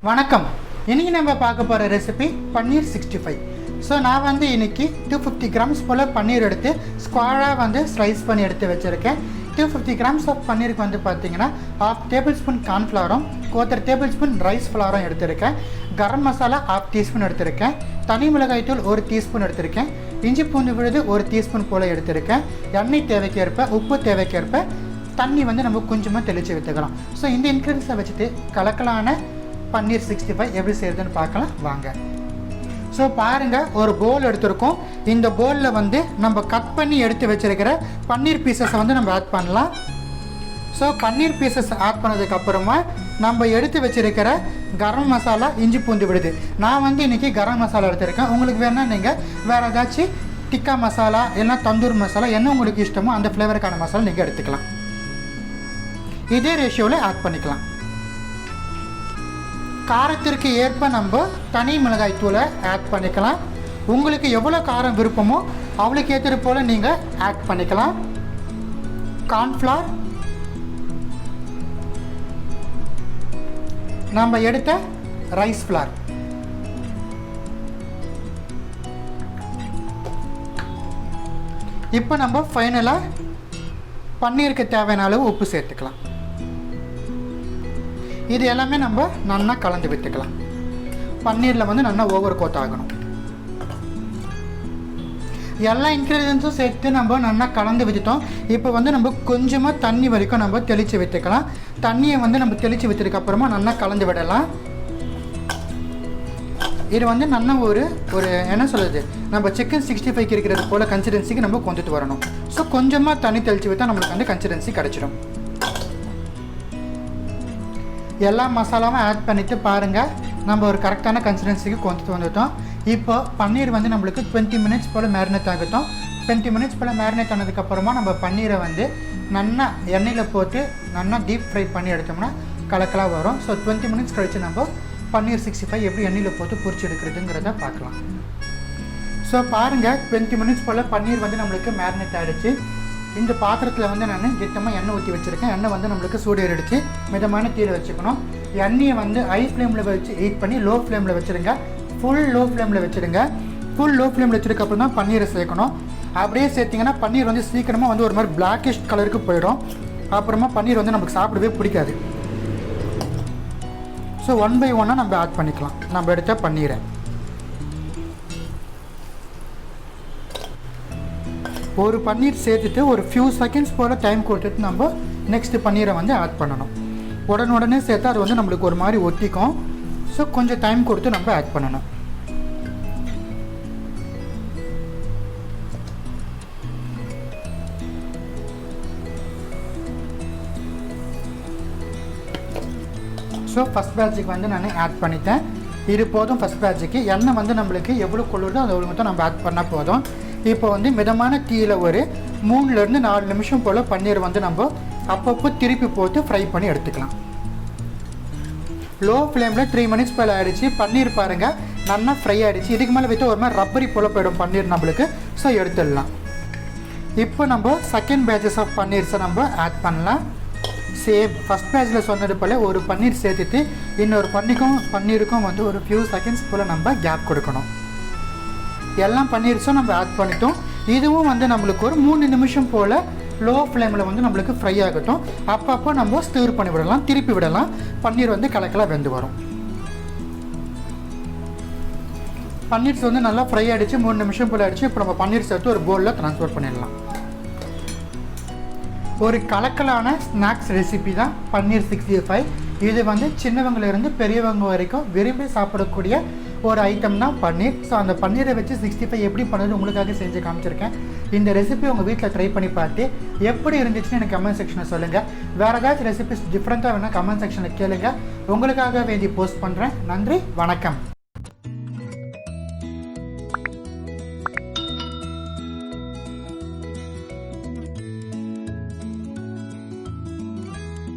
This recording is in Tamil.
வணக்கம். இன்றைக்கி நம்ம பார்க்க போகிற ரெசிபி பன்னீர் 65. ஸோ நான் வந்து இன்றைக்கி 250 கிராம்ஸ் போல் பன்னீர் எடுத்து ஸ்கொயராக வந்து ஸ்லைஸ் பண்ணி எடுத்து வச்சுருக்கேன். 250 கிராம்ஸ் ஆஃப் பன்னீருக்கு வந்து பார்த்திங்கன்னா 1/2 டேபிள் ஸ்பூன் கார்ன்ஃப்ளவரும் 1/4 டேபிள் ஸ்பூன் ரைஸ் ஃப்ளவரும் எடுத்திருக்கேன். கரம் மசாலா 1/2 டீஸ்பூன் எடுத்திருக்கேன். தனி மிளகாய் தூள் 1 டீஸ்பூன் எடுத்திருக்கேன். இஞ்சி பூண்டு விழுது 1 டீஸ்பூன் போல் எடுத்திருக்கேன். எண்ணெய் தேவைக்கேற்ப, உப்பு தேவைக்கேற்ப, தண்ணி வந்து நம்ம கொஞ்சமாக தெளித்து விற்றுக்கலாம். ஸோ இந்த இன்க்ரீடியன்ஸை வச்சுட்டு கலக்கலான பன்னீர் 65 எப்படி செய்கிறதுன்னு பார்க்கலாம் வாங்க. ஸோ பாருங்கள், ஒரு போல் எடுத்துருக்கோம். இந்த போலில் வந்து நம்ம கட் பண்ணி எடுத்து வச்சுருக்கிற பன்னீர் பீசஸை வந்து நம்ம ஆட் பண்ணலாம். ஸோ பன்னீர் பீசஸ் ஆட் பண்ணதுக்கப்புறமா நம்ம எடுத்து வச்சுருக்கிற கரம் மசாலா, இஞ்சி பூண்டு விடுது. நான் வந்து இன்றைக்கி கரம் மசாலா எடுத்துருக்கேன். உங்களுக்கு வேணால் நீங்கள் வேறு ஏதாச்சும் டிக்கா மசாலா இல்லைனா தந்தூர் மசாலா என்ன உங்களுக்கு இஷ்டமோ அந்த ஃப்ளேவருக்கான மசாலா நீங்கள் எடுத்துக்கலாம். இதே ரேஷியோவில் ஆட் பண்ணிக்கலாம். காரத்திற்கு ஏற்ப நம்ம தனி மிளகாய் தூளை ஆட் பண்ணிக்கலாம். உங்களுக்கு எவ்வளோ காரம் விருப்பமோ அவ்வளோக்கு ஏற்றது போல் நீங்கள் ஆட் பண்ணிக்கலாம். கார்ன்ஃப்ளவர், நம்ம எடுத்த ரைஸ் ஃப்ளவர், இப்போ நம்ம ஃபைனலாக பன்னீருக்கு தேவையான அளவு உப்பு சேர்த்துக்கலாம். இது எல்லாமே நம்ம நல்லா கலந்து விட்டுக்கலாம். பன்னீரில் வந்து நல்லா ஓவர் கோட் ஆகணும். எல்லா இன்க்ரீடியன்ஸும் சேர்த்து நம்ம நல்லா கலந்து விட்டுட்டோம். இப்போ வந்து நம்ம கொஞ்சமாக தண்ணி வரைக்கும் நம்ம தெளித்து விட்டுக்கலாம். தண்ணியை வந்து நம்ம தெளித்து விட்டதுக்கப்புறமா நல்லா கலந்து விடலாம். இது வந்து நல்லா ஒரு என்ன சொல்கிறது, நம்ம சிக்கன் 65 இருக்கிறது போல் கன்சிஸ்டன்சிக்கு நம்ம கொண்டுட்டு வரணும். ஸோ கொஞ்சமாக தண்ணி தெளித்து விட்டால் நம்மளுக்கு வந்து கன்சிஸ்டன்சி கிடச்சிடும். எல்லா மசாலாவும் ஆட் பண்ணிவிட்டு பாருங்கள், நம்ம ஒரு கரெக்டான கன்சிஸ்டன்சிக்கு கொண்டுட்டு வந்துட்டோம். இப்போ பன்னீர் வந்து நம்மளுக்கு 20 மினிட்ஸ் போல் மேரினேட் ஆகட்டும். 20 மினிட்ஸ் போல் மேரினேட் ஆனதுக்கப்புறமா நம்ம பன்னீரை வந்து நல்லா எண்ணெயில் போட்டு நல்லா டீப் ஃப்ரை பண்ணி எடுத்தோம்னா கலக்கலாக வரும். ஸோ 20 மினிட்ஸ் கழித்து நம்ம பன்னீர் 65 எப்படி எண்ணெயில் போட்டு பொரிச்சு எடுக்கிறதுங்கிறத பார்க்கலாம். ஸோ பாருங்கள், 20 மினிட்ஸ் போல் பன்னீர் வந்து நம்மளுக்கு மேரினேட் ஆகிடுச்சு. இந்த பாத்திரத்தில் வந்து நான் திட்டமாக எண்ணெய் ஊற்றி வச்சுருக்கேன். எண்ணெய் வந்து நம்மளுக்கு சூடேறிடுச்சு. மிதமான தீயில் வச்சுக்கணும். எண்ணெயை வந்து ஹை ஃப்ளேமில் வச்சு ஹீட் பண்ணி லோ ஃப்ளேமில் வச்சுருங்க. ஃபுல் லோ ஃப்ளேமில் வச்சுருங்க. ஃபுல் லோ ஃப்ளேமில் வச்சுருக்கப்புறம் தான் பன்னீரை சேர்க்கணும். அப்படியே சேர்த்திங்கன்னா பன்னீர் வந்து சீக்கிரமாக வந்து ஒரு மாதிரி பிளாக்கிஷ் கலருக்கு போயிடும். அப்புறமா பன்னீர் வந்து நமக்கு சாப்பிடவே பிடிக்காது. ஸோ 1 by 1 நம்ம ஆட் பண்ணிக்கலாம். நம்ம எடுத்த பன்னீரை ஒரு பன்னீர் சேர்த்துட்டு ஒரு ஃபியூ செகண்ட்ஸ் போல் டைம் கொடுத்துட்டு நம்ம நெக்ஸ்ட் பன்னீரை வந்து ஆட் பண்ணணும். உடனே சேர்த்து அது வந்து நம்மளுக்கு ஒரு மாதிரி ஒட்டிக்கும். ஸோ கொஞ்சம் டைம் கொடுத்து நம்ம ஆட் பண்ணணும். ஸோ ஃபஸ்ட் பேட்சுக்கு வந்து நான் ஆட் பண்ணிட்டேன். இது போதும். ஃபஸ்ட் பேட்சுக்கு எண்ணெய் வந்து நம்மளுக்கு எவ்வளோ கொள்ளுதோ அது மட்டும் நம்ம ஆட் பண்ணால் போதும். இப்போ வந்து மிதமான தீயில் ஒரு 3லேருந்து 4 நிமிஷம் போல் பன்னீர் வந்து நம்ம அப்பப்போ திருப்பி போட்டு ஃப்ரை பண்ணி எடுத்துக்கலாம். லோ ஃப்ளேமில் 3 மினிட்ஸ் போல் ஆகிடுச்சு. பன்னீர் பாருங்கள் நல்லா ஃப்ரை ஆகிடுச்சு. இதுக்கு மேலே வைத்து ஒரு மாதிரி ரப்பரி போல் போயிடும் பன்னீர் நம்மளுக்கு. ஸோ எடுத்துடலாம். இப்போ நம்ம செகண்ட் பேட்சஸ் ஆஃப் பன்னீர்ஸை நம்ம ஆட் பண்ணலாம். சேம் ஃபஸ்ட் பேட்சில் சொன்னது போல் ஒரு பன்னீர் சேர்த்துட்டு இன்னொரு பன்னீருக்கும் வந்து ஒரு ஃபியூ செகண்ட்ஸ் போல் நம்ம கேப் கொடுக்கணும். எல்லாம் பன்னீர்ஸும் நம்ம ஆட் பண்ணிட்டோம். இதுவும் வந்து நம்மளுக்கு ஒரு 3 நிமிஷம் போல் லோ ஃப்ளேமில் வந்து நம்மளுக்கு ஃப்ரை ஆகட்டும். அப்பப்போ நம்ம ஸ்டிர் பண்ணி விடலாம், திருப்பி விடலாம். பன்னீர் வந்து கலக்கலாக வெந்து வரும். பன்னீர்ஸ் வந்து நல்லா ஃப்ரை ஆகிடுச்சு. 3 நிமிஷம் போல் ஆகிடுச்சு. இப்போ நம்ம பன்னீர் சேர்த்து ஒரு பவுலில் ட்ரான்ஸ்ஃபர் பண்ணிடலாம். ஒரு கலக்கலான ஸ்நாக்ஸ் ரெசிபி தான் பன்னீர் 65. இது வந்து சின்னவங்களிலிருந்து பெரியவங்க வரைக்கும் விரும்பி சாப்பிடக்கூடிய ஒரு ஐட்டம் தான் பன்னீர். ஸோ அந்த பன்னீரை வச்சு 65 எப்படி பண்ணுறது உங்களுக்காக செஞ்சு காமிச்சிருக்கேன். இந்த ரெசிபி உங்கள் வீட்டில் ட்ரை பண்ணி பார்த்து எப்படி இருந்துச்சுன்னு எனக்கு கமெண்ட் செக்ஷனில் சொல்லுங்கள். வேறு ஏதாச்சும் ரெசிபிஸ் டிஃப்ரெண்ட்டாக வேணால் கமெண்ட் செக்ஷனில் கேளுங்கள். உங்களுக்காக வேண்டி போஸ்ட் பண்ணுறேன். நன்றி, வணக்கம்.